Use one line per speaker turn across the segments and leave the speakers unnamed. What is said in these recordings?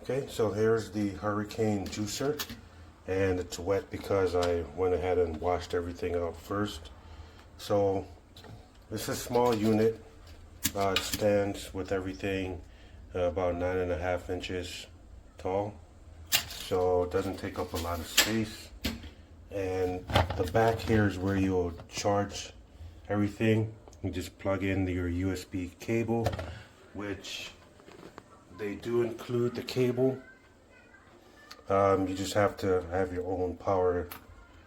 Okay, so here's the Hurricane juicer, and it's wet because I went ahead and washed everything out first. So it's a small unit. It stands with everything about 9.5 inches tall, so it doesn't take up a lot of space. And the back here is where you'll charge everything. You just plug in your USB cable, which they do include the cable. You just have to have your own power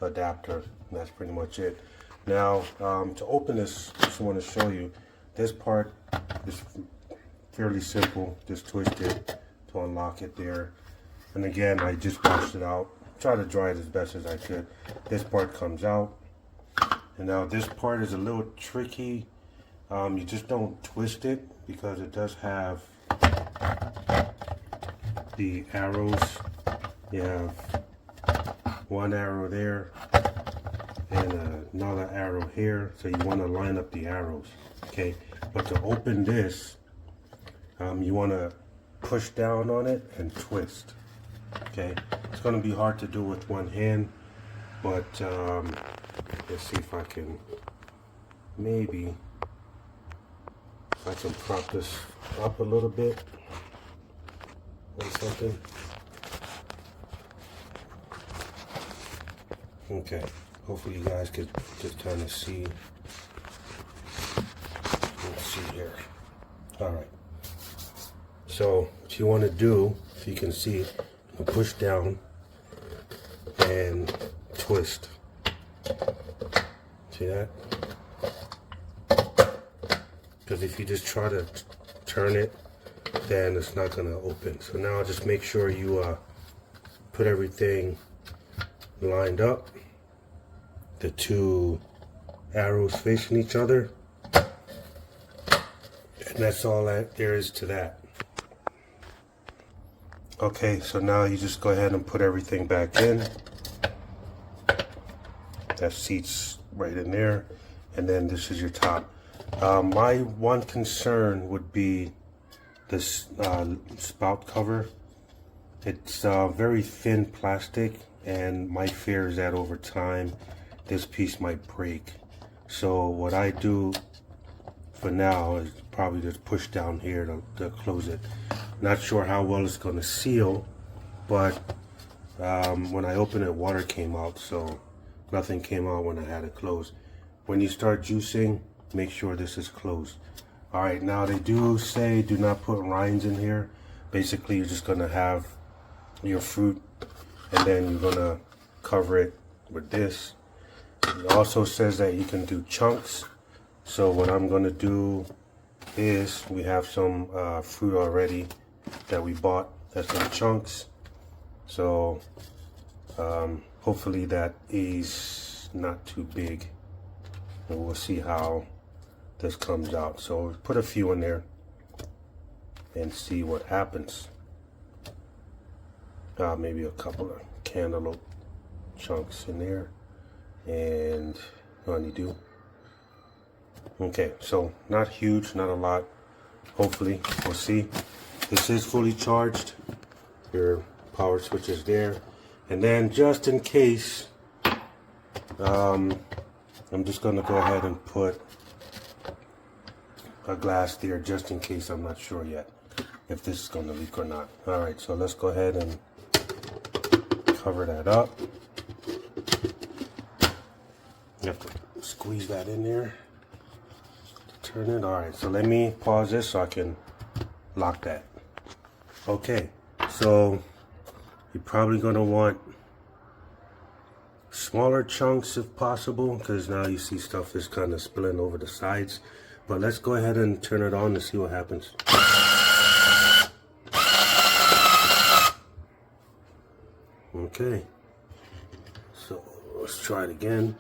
adapter, and that's pretty much it. Now, to open this, I just want to show you, this part is fairly simple. Just twist it to unlock it there. And again, I just washed it out. Try to dry it as best as I could. This part comes out. And now this part is a little tricky. You just don't twist it because it does have the arrows. You have one arrow there and another arrow here, so you want to line up the arrows. Okay, but to open this, you want to push down on it and twist. Okay, it's going to be hard to do with one hand, but let's see if I can maybe, if I can prop this up a little bit or something. Okay, hopefully you guys could just kind of see. Let's see here. All right. So what you want to do, if you can see, push down and twist. See that? Because if you just try to turn it, then it's not going to open. So now just make sure you put everything lined up, the two arrows facing each other, and that's all that there is to that. Okay, so now you just go ahead and put everything back in. That seat's right in there, and then this is your top. My one concern would be this spout cover. It's very thin plastic, and my fear is that over time this piece might break. So what I do for now is probably just push down here to close it. Not sure how well it's going to seal, but when I opened it, water came out, so nothing came out when I had it closed. When you start juicing, make sure this is closed. All right, now they do say do not put rinds in here. Basically, you're just going to have your fruit, and then you're going to cover it with this. It also says that you can do chunks. So what I'm going to do is, we have some fruit already that we bought that's in chunks. So hopefully that is not too big, and we'll see how this comes out. So put a few in there and see what happens. Maybe a couple of cantaloupe chunks in there, and honeydew. Okay, so not huge, not a lot. Hopefully, we'll see. This is fully charged. Your power switch is there. And then just in case, I'm just going to go ahead and put a glass there just in case. I'm not sure yet if this is going to leak or not. All right, so let's go ahead and cover that up. You have to squeeze that in there. Turn it. All right, so let me pause this so I can lock that. Okay, so you're probably going to want smaller chunks if possible, because now you see stuff is kind of spilling over the sides. But let's go ahead and turn it on and see what happens. Okay, so let's try it again.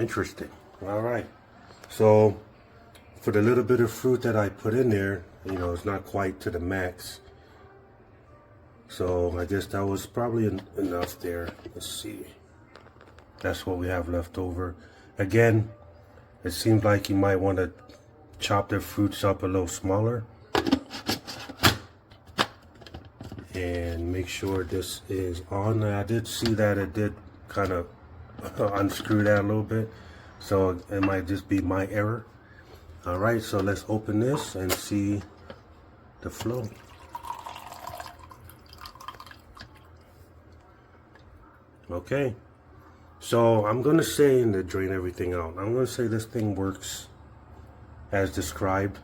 Interesting. All right. So for the little bit of fruit that I put in there, you know, it's not quite to the max. So I guess that was probably enough there. Let's see. That's what we have left over. Again, it seems like you might want to chop the fruits up a little smaller. And make sure this is on. I did see that it did kind of unscrew that a little bit. So it might just be my error. All right, so let's open this and see the flow. Okay, so I'm gonna say to drain everything out. I'm gonna say this thing works as described.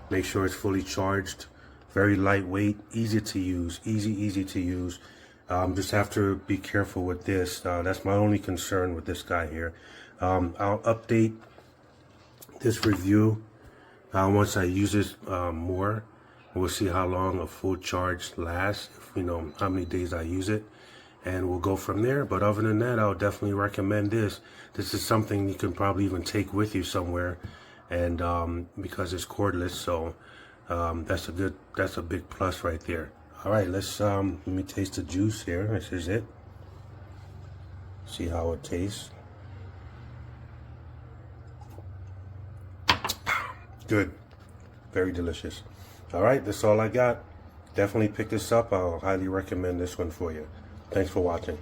Make sure it's fully charged, very lightweight, easy to use, easy to use. Just have to be careful with this. That's my only concern with this guy here. I'll update this review once I use this more. We'll see how long a full charge lasts, you know, how many days I use it, and we'll go from there. But other than that, I'll definitely recommend this. This is something you can probably even take with you somewhere, and because it's cordless, so that's a big plus right there. All right, let me taste the juice here. This is it. See how it tastes. Good, very delicious. All right, that's all I got. Definitely pick this up. I'll highly recommend this one for you. Thanks for watching.